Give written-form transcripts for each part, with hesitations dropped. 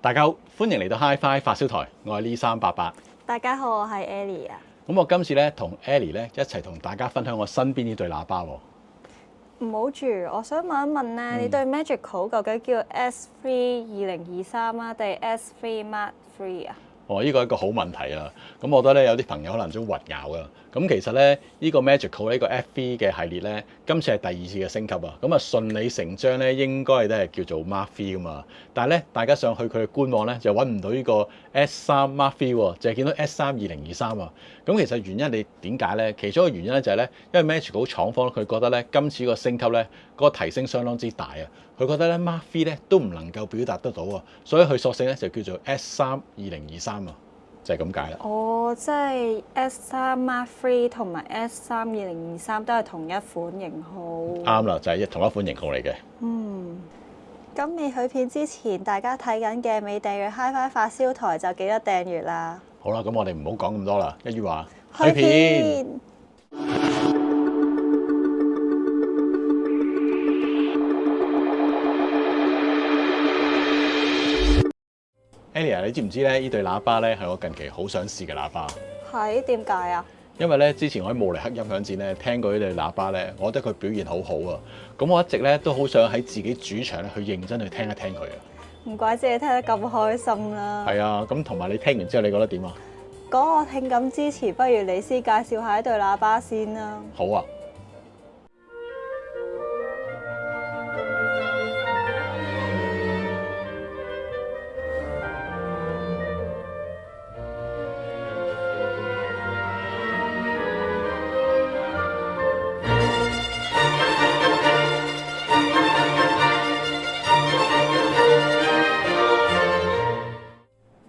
大家好，歡迎嚟到 Hi-Fi 發燒台，我係呢388。大家好，我係 Ellie 啊。咁我今次咧同 Ellie 咧一齊同大家分享我身邊呢對喇叭喎。唔好住，我想問一問咧，呢對 Magical 究竟叫 S3 2023啊，定係 S3 Mark III 啊？呢個係一個好問題啊！咁我覺得咧有啲朋友可能都混淆噶。咁其實咧呢個 Magical 呢個 F3 嘅系列咧，今次係第2次嘅升級啊！咁啊順理成章咧應該都係叫做 Mark III 噶嘛。但係咧大家上去佢嘅官網咧就揾唔到呢個 S3 Mark III 喎，淨係見到 S3 2023啊！咁其實原因你點解咧？其中一個原因咧就係咧，因為 Magical 廠方佢覺得咧今次個升級咧嗰個提升相當之大啊！佢覺得咧 Mark III 咧都唔能夠表達得到啊，所以佢索性咧就叫做 S3 2023啊，就係咁解啦。哦，即係 S3 Mark III 同埋 S3 2023都係同一款型號。啱啦，就係同一款型號嚟嘅。咁未去片之前，大家睇緊嘅未訂閱 Hi-Fi 發燒台就記得訂閱啦。好啦，咁我哋唔好講咁多啦，一於話去片。Ellie，你知唔知咧？呢對喇叭咧係我近期好想試嘅喇叭。係點解啊？因為咧之前我喺慕尼黑音響展咧聽過呢對喇叭咧，我覺得佢表現好好啊。咁我一直咧都好想喺自己主場咧去認真去聽一聽佢啊。唔怪之你聽得咁開心啦。係啊，咁同埋你聽完之後你覺得點啊？講我聽感之前，不如你先介紹下呢對喇叭先啦。好啊。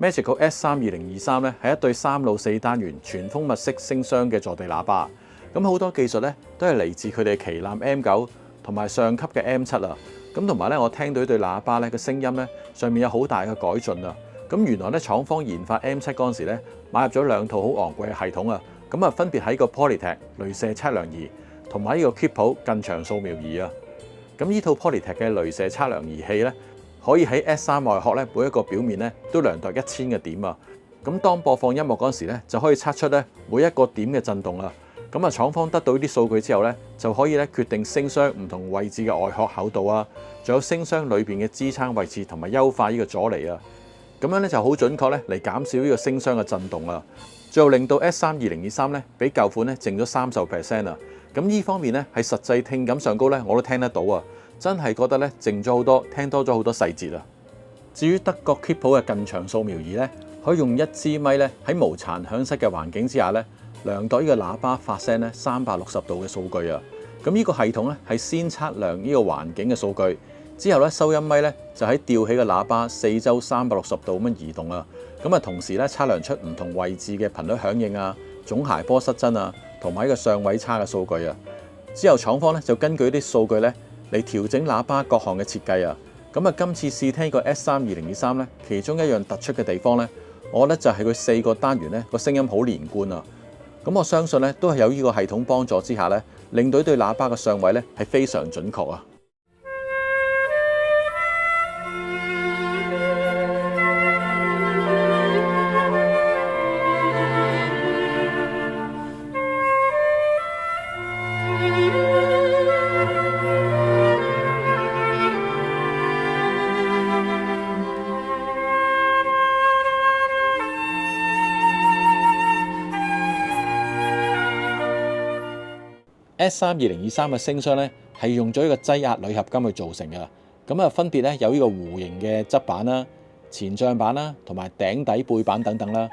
Magical S3 2023咧係一對3路4單元全封密式聲箱嘅坐地喇叭，咁好多技術咧都係嚟自佢哋旗艦 M9同埋上級嘅 M7啊，咁同埋咧我聽到呢對喇叭咧嘅聲音咧上面有好大嘅改進啊，咁原來咧廠方研發 M7嗰陣時咧買入咗2套好昂貴嘅系統啊，咁啊分別喺個 Polytech 雷射測量儀同埋呢個 Keep 近場掃描儀啊，咁呢套 Polytech 嘅雷射測量儀器咧，可以喺 S3 外殼咧每一個表面咧都量度1000個點啊！咁當播放音樂嗰陣時咧，就可以測出咧每一個點嘅震動啊！咁啊，廠方得到呢啲數據之後咧，就可以咧決定聲箱唔同位置嘅外殼厚度啊，仲有聲箱裏邊嘅支撐位置同埋優化呢個阻尼啊！咁樣咧就好準確咧嚟減少呢個聲箱嘅震動啊！最後令到 S3 2023咧比舊款咧靜咗30% 啊！咁呢方面咧係實際聽感上高咧我都聽得到啊！真係覺得咧靜咗好多，聽多咗好多細節啊！至於德國 Keep 嘅近場掃描儀咧，可以用一支咪咧喺無殘響室嘅環境之下咧，量度呢個喇叭發聲咧360度嘅數據啊！咁呢個系統咧係先測量呢個環境嘅數據，之後咧收音咪咧就喺吊起嘅喇叭4周360度咁樣移動啊！咁啊同時咧測量出唔同位置嘅頻率響應啊、總諧波失真啊，同埋呢個相位差嘅數據啊！之後廠方咧就根據啲數據咧嚟調整喇叭各項嘅設計啊！咁啊，今次試聽個 S3 2023咧，其中一樣突出嘅地方咧，我覺得就係佢4個單元咧個聲音好連貫啊！咁我相信咧都係有呢個系統幫助之下咧，令到對喇叭嘅相位咧係非常準確啊！S3 2023嘅聲箱咧係用咗一個擠壓鋁合金去做成嘅，咁啊分別咧有呢個弧形嘅側板啦、前帳板啦，同埋頂底背板等等啦。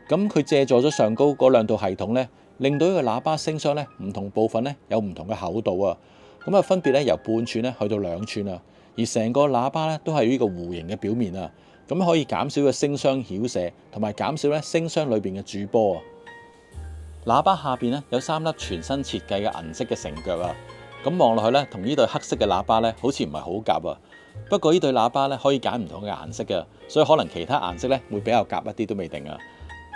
咁佢借助咗上高嗰2套系統咧，令到呢個喇叭聲箱咧唔同部分咧有唔同嘅厚度啊。咁啊分別咧由半寸咧去到2寸啊，而成個喇叭咧都係呢個弧形嘅表面啊，咁可以減少個聲箱繞射，同埋減少咧聲箱裏邊嘅駐波啊。喇叭下邊咧有3粒全新設計嘅銀色嘅繩腳啊，咁望落去咧同呢對黑色嘅喇叭咧好似唔係好夾啊。不過呢對喇叭咧可以揀唔同嘅顏色嘅，所以可能其他顏色咧會比較夾一啲都未定啊。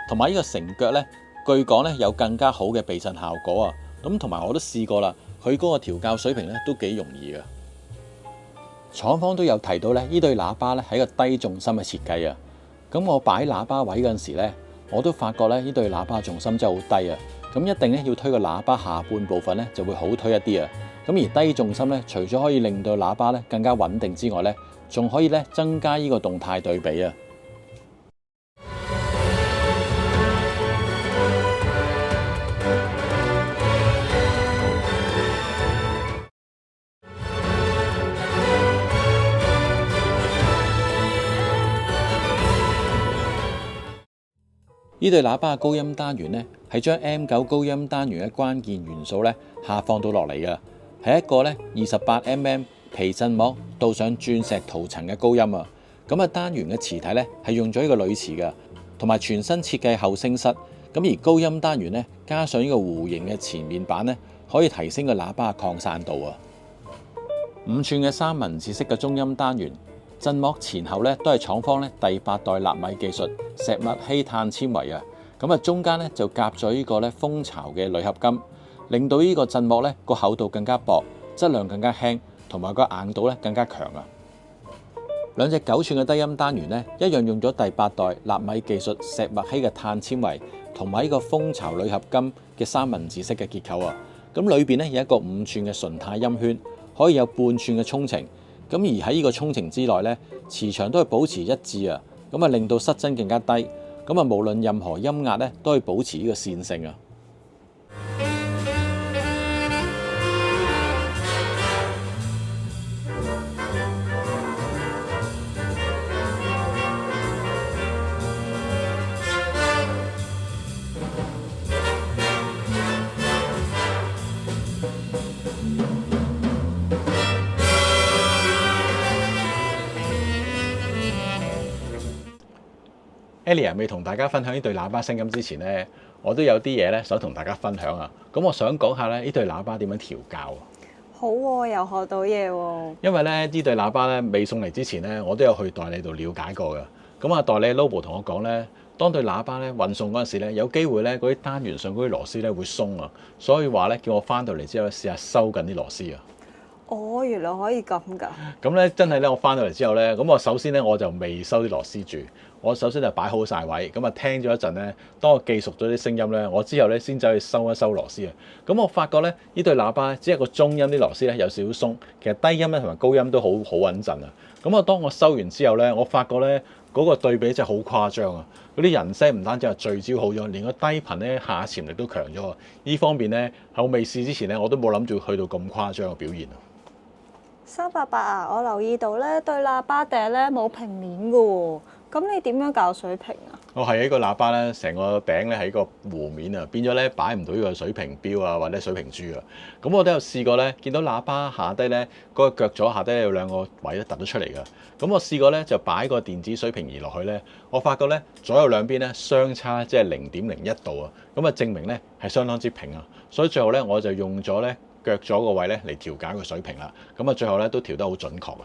同埋呢個繩腳咧，據講咧有更加好嘅避震效果啊。咁同埋我都試過啦，佢嗰個調校水平咧都幾容易嘅。廠方都有提到咧，呢對喇叭咧係一個低重心嘅設計啊。咁我擺喇叭位嗰陣時咧，我都發覺咧呢對喇叭重心真係好低啊。咁一定咧要推個喇叭下半部分咧就會好推一啲啊。咁而低重心咧，除咗可以令到喇叭咧更加穩定之外咧，仲可以咧增加呢個動態對比啊。呢對喇叭嘅高音單元呢，係將 M9 高音單元嘅關鍵元素呢下放到落嚟嘅，係一個呢28mm 皮振膜鍍上鑽石塗層嘅高音啊。咁啊單元嘅磁體呢係用咗呢個鋁瓷嘅，同埋全新設計後聲室。咁而高音單元呢，加上呢個弧形嘅前面板呢，可以提升個喇叭嘅擴散度啊。5寸嘅三文治式嘅中音單元。振膜前後咧都係廠方咧第8代納米技術石墨烯碳纖維啊，咁啊中間咧就夾咗呢個咧蜂巢嘅鋁合金，令到呢個振膜咧個厚度更加薄，質量更加輕，同埋個硬度咧更加強啊。兩隻9寸嘅低音單元咧一樣用咗第8代納米技術石墨烯嘅碳纖維，同埋呢個蜂巢鋁合金嘅三文治式嘅結構啊。咁裏邊咧有一個5寸嘅純鈦音圈，可以有半寸嘅衝程。咁而喺呢個衝程之內咧，磁場都係保持一致啊，咁啊令到失真更加低，咁啊無論任何音壓咧都可以保持呢個線性啊。Elia 未同大家分享呢對喇叭聲音之前呢，我都有啲嘢咧想同大家分享啊。咁我想講下咧呢對喇叭點樣調校啊。好喎，又學到嘢喎。因為咧呢對喇叭咧未送嚟之前咧，我都有去代理度了解過㗎。咁啊，代理 Lobo 同我講咧，當對喇叭咧運送嗰陣時咧，有機會咧嗰啲單元上嗰啲螺絲咧會鬆啊，所以話咧叫我翻到嚟之後試下收緊啲螺絲啊。哦，原來可以咁㗎。咁咧真係咧，我翻到嚟之後咧，咁我首先咧我就未收啲螺絲住，我首先就擺好晒位，咁啊聽咗一陣咧，當我記熟咗啲聲音咧，我之後咧先走去收一收螺絲啊。咁我發覺咧呢對喇叭只係個中音啲螺絲咧有少少鬆，其實低音咧同埋高音都好穩陣啊。咁啊當我收完之後咧，我發覺咧嗰個對比真係好誇張啊！嗰啲人聲唔單止係聚焦好咗，連個低頻咧下潛力都強咗啊！呢方面咧喺我未試之前咧，我都冇諗住去到咁誇張嘅表現啊。388啊，我留意到咧對喇叭笛咧冇平面㗎喎，咁你點樣校水平啊？我係一個喇叭咧，成個頂咧喺個弧面啊，變咗咧擺唔到呢個水平錶啊或者水平珠啊。咁我都有試過咧，見到喇叭下低咧嗰個腳座下低有兩個位咧突咗出嚟㗎。咁我試過咧就擺個電子水平儀落去咧，我發覺咧左右兩邊咧相差即係0.01度啊。咁啊證明咧係相當之平啊。所以最後咧我就用咗咧腳咗個位咧嚟調校個水平啦，咁啊最後咧都調得好準確啊。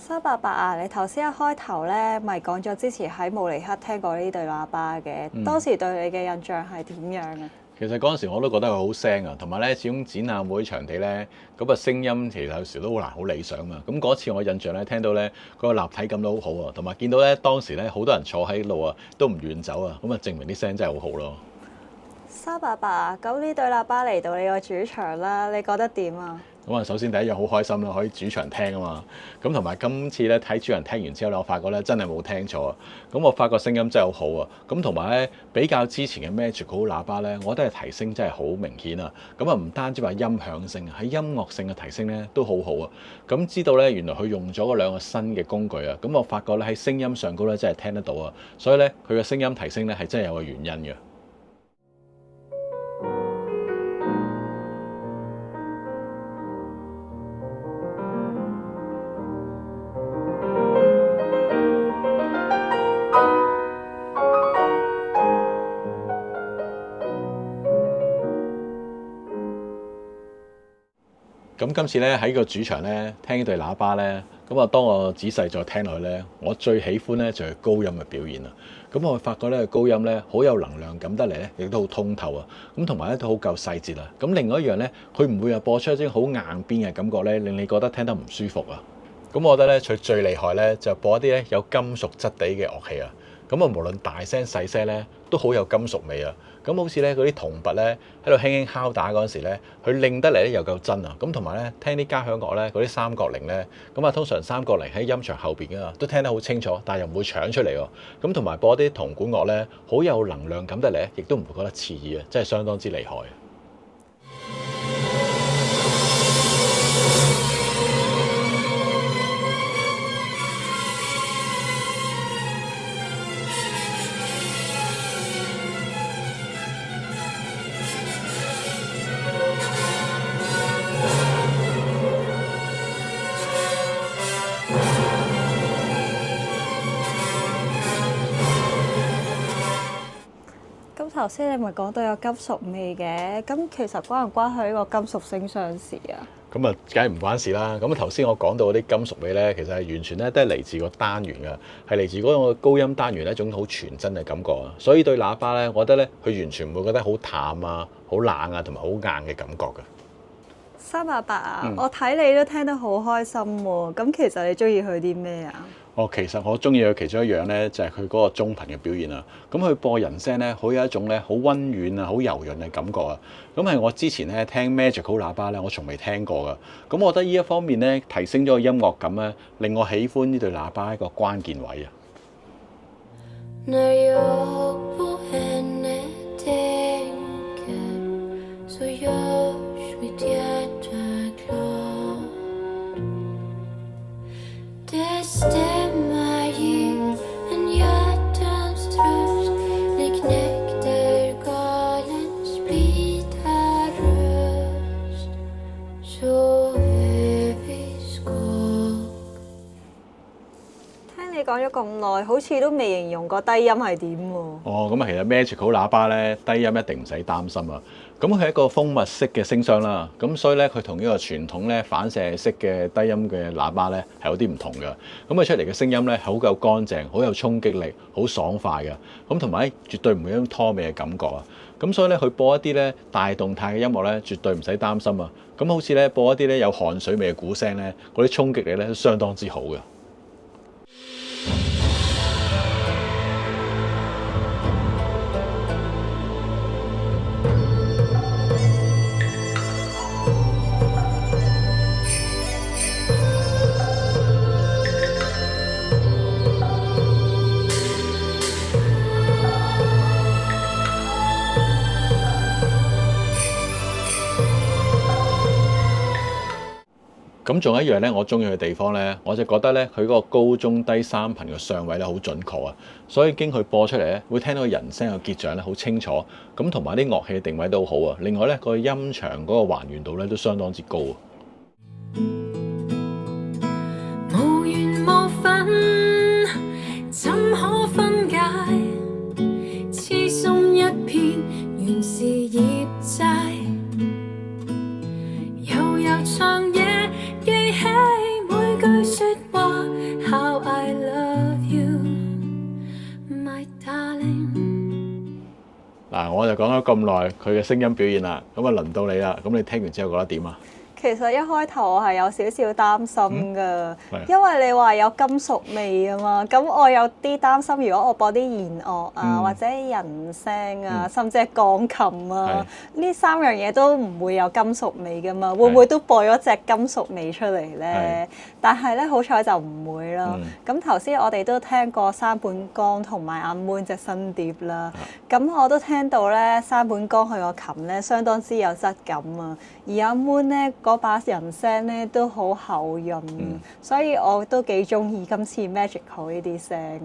388啊，你頭先一開頭咧咪講咗之前喺慕尼黑聽過呢對喇叭嘅，當時對你嘅印象係點樣啊？其實嗰陣時我都覺得佢好聲啊，同埋咧始終展覽會場地咧咁啊聲音其實有時都好難好理想嘛。咁嗰次我印象咧聽到咧嗰個立體感都好好啊，同埋見到咧當時咧好多人坐喺度啊都唔願走啊，咁啊證明啲聲真係好好咯。388啊，咁呢對喇叭嚟到你個主場啦，你覺得點啊？咁啊，首先第一樣好開心啦，可以主場聽啊嘛。咁同埋今次咧睇主人聽完之後咧，我發覺咧真係冇聽錯啊。咁我發覺聲音真係好好啊。咁同埋咧比較之前嘅 Magical 喇叭咧，我覺得係提升真係好明顯啊。咁啊唔單止話音響性，喺音樂性嘅提升咧都好好啊。咁知道咧原來佢用咗嗰兩個新嘅工具啊。咁我發覺咧喺聲音上高咧真係聽得到啊。所以咧佢嘅聲音提升咧係真係有個原因嘅。咁今次咧喺個主場咧聽呢對喇叭咧，咁啊，當我仔細再聽落去咧，我最喜歡咧就係高音嘅表現啦。咁我發覺咧高音咧好有能量感得嚟咧，亦都好通透啊。咁同埋咧都好夠細節啊。咁另外一樣咧，佢唔會話播出一啲好硬邊嘅感覺咧，令你覺得聽得唔舒服啊。咁我覺得咧佢最厲害咧就播一啲咧有金屬質地嘅樂器啊。咁啊，無論大聲細聲咧，都好有金屬味啊！咁好似咧嗰啲銅鈸咧喺度輕輕敲打嗰陣時咧，佢令得嚟咧又夠真啊！咁同埋咧聽啲交響樂咧，嗰啲三角鈴咧，咁啊通常三角鈴喺音場後邊㗎嘛，都聽得好清楚，但係又唔會搶出嚟喎。咁同埋播啲銅管樂咧，好有能量感得嚟，亦都唔會覺得刺耳啊！真係相當之厲害。咁頭先你咪講到有金屬味嘅，咁其實關唔關佢呢個金屬聲相事啊？咁啊，梗係唔關事啦。咁啊，頭先我講到嗰啲金屬味咧，其實係完全咧都係嚟自個單元㗎，係嚟自嗰個高音單元一種好傳真嘅感覺啊。所以對喇叭咧，我覺得咧，佢完全唔會覺得好淡啊、好冷啊，同埋好硬嘅感覺㗎。388啊，我睇你都聽得好開心喎。咁其實你中意佢啲咩啊？其實我中意佢其中一樣咧，就係佢嗰個中頻嘅表現啊。咁佢播人聲咧，好有一種咧好溫軟啊、好柔潤嘅感覺啊。咁係我之前咧聽 Magical 喇叭咧，我從未聽過噶。咁我覺得呢一方面咧，提升咗個音樂感咧，令我喜歡呢對喇叭一個關鍵位啊。講咗咁耐，好似都未形容過低音係點喎？咁啊，其實 Magical 喇叭咧，低音一定唔使擔心啊。咁佢係一個蜂蜜式嘅聲箱啦，咁所以咧佢同呢個傳統咧反射式嘅低音嘅喇叭咧係有啲唔同嘅。咁佢出嚟嘅聲音咧係好夠乾淨，好有衝擊力，好爽快嘅。咁同埋絕對唔會有種拖尾嘅感覺啊。咁所以咧佢播一啲咧大動態嘅音樂咧，絕對唔使擔心啊。咁好似咧播一啲咧有汗水味嘅鼓聲咧，嗰啲衝擊力咧都相當之好嘅。咁仲有一樣咧，我中意嘅地方咧，我就覺得咧，佢嗰個高中低三頻嘅上位咧好準確啊，所以經佢播出嚟咧，會聽到人聲嘅結像咧好清楚，咁同埋啲樂器嘅定位都好啊。另外咧，個音場嗰個還原度咧都相當之高啊。無緣無分，怎可分解？痴心一片，原是業債。悠悠長夜。記起每句説話 How I love you, my darling。嗱，我就講咗咁耐佢嘅聲音表現啦，咁啊輪到你啦，咁你聽完之後覺得點啊？其實一開頭我係有少少擔心㗎，因為你話有金屬味啊嘛，咁我有啲擔心，如果我播啲弦樂啊，或者人聲啊，甚至係鋼琴啊，呢三樣嘢都唔會有金屬味㗎嘛，會唔會都播咗隻金屬味出嚟咧？但係咧好彩就唔會咯。咁頭先我哋都聽過山本剛同埋阿 Moon 隻新碟啦，咁我都聽到咧山本剛佢個琴咧相當之有質感啊，而阿 Moon 咧嗰把人聲咧都好厚潤，所以我都幾中意今次 Magical 呢啲聲。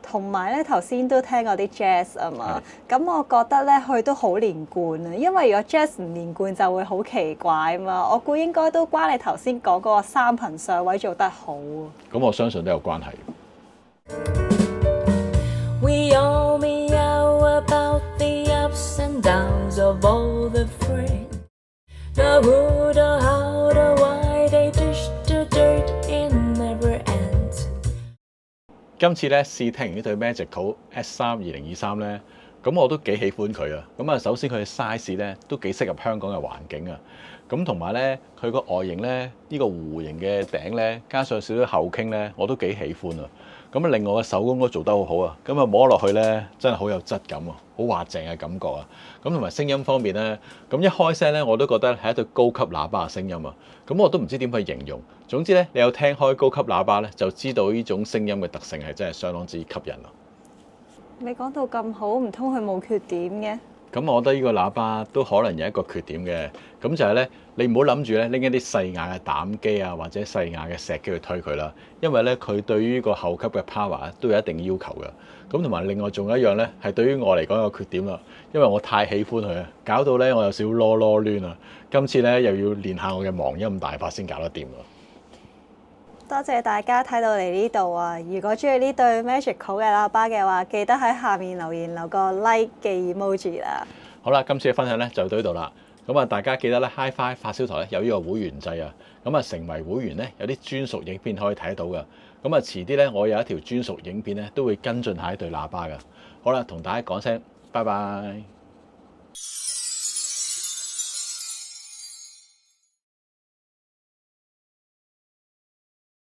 同埋咧頭先都聽過啲 jazz 啊嘛，咁我覺得咧佢都好連貫啊，因為如果 jazz 唔連貫就會好奇怪啊嘛。我估應該都關你頭先講嗰個三頻上位做得好啊。咁我相信都有關係。We all know about the ups and downs of all the friends. The wood, the how, the why they dish the dirt in their 今次咧試聽完呢對 Magical S3 2023咧，咁我都幾喜歡佢啊！咁啊，首先佢嘅 size 咧都幾適合香港嘅環境啊！咁同埋咧，佢個外形咧，呢個弧形嘅頂咧，加上少少後傾咧，我都幾喜歡啊！咁啊，另外個手工都做得好好啊！咁啊，摸落去咧，真係好有質感啊，好滑淨嘅感覺啊！咁同埋聲音方面咧，咁一開聲咧，我都覺得係一對高級喇叭嘅聲音啊！咁我都唔知點去形容。總之咧，你有聽開高級喇叭咧，就知道呢種聲音嘅特性係真係相當之吸引啊！你講到咁好，唔通佢冇缺點嘅？咁我覺得呢個喇叭都可能有一個缺點嘅，咁就係咧，你唔好諗住咧拎一啲細瓦嘅膽機啊，或者細瓦嘅石機去推佢啦，因為咧佢對於個後級嘅 power 都有一定要求嘅。咁同埋另外仲有一樣咧，係對於我嚟講有個缺點啦，因為我太喜歡佢啊，搞到咧我有少少囉囉攣啊。今次咧又要練下我嘅忘音大法先搞得掂咯。多謝大家睇到嚟呢度啊！如果中意呢對 Magical 嘅喇叭嘅話，記得喺下面留言留個 like 嘅 emoji 啦。好啦，今次嘅分享咧就到呢度啦。咁啊，大家記得咧 HiFi 發燒台咧有呢個會員制啊。咁啊，成為會員咧有啲專屬影片可以睇得到嘅。咁啊，遲啲咧我有一條專屬影片咧都會跟進下一對喇叭嘅。好啦，同大家講聲拜拜。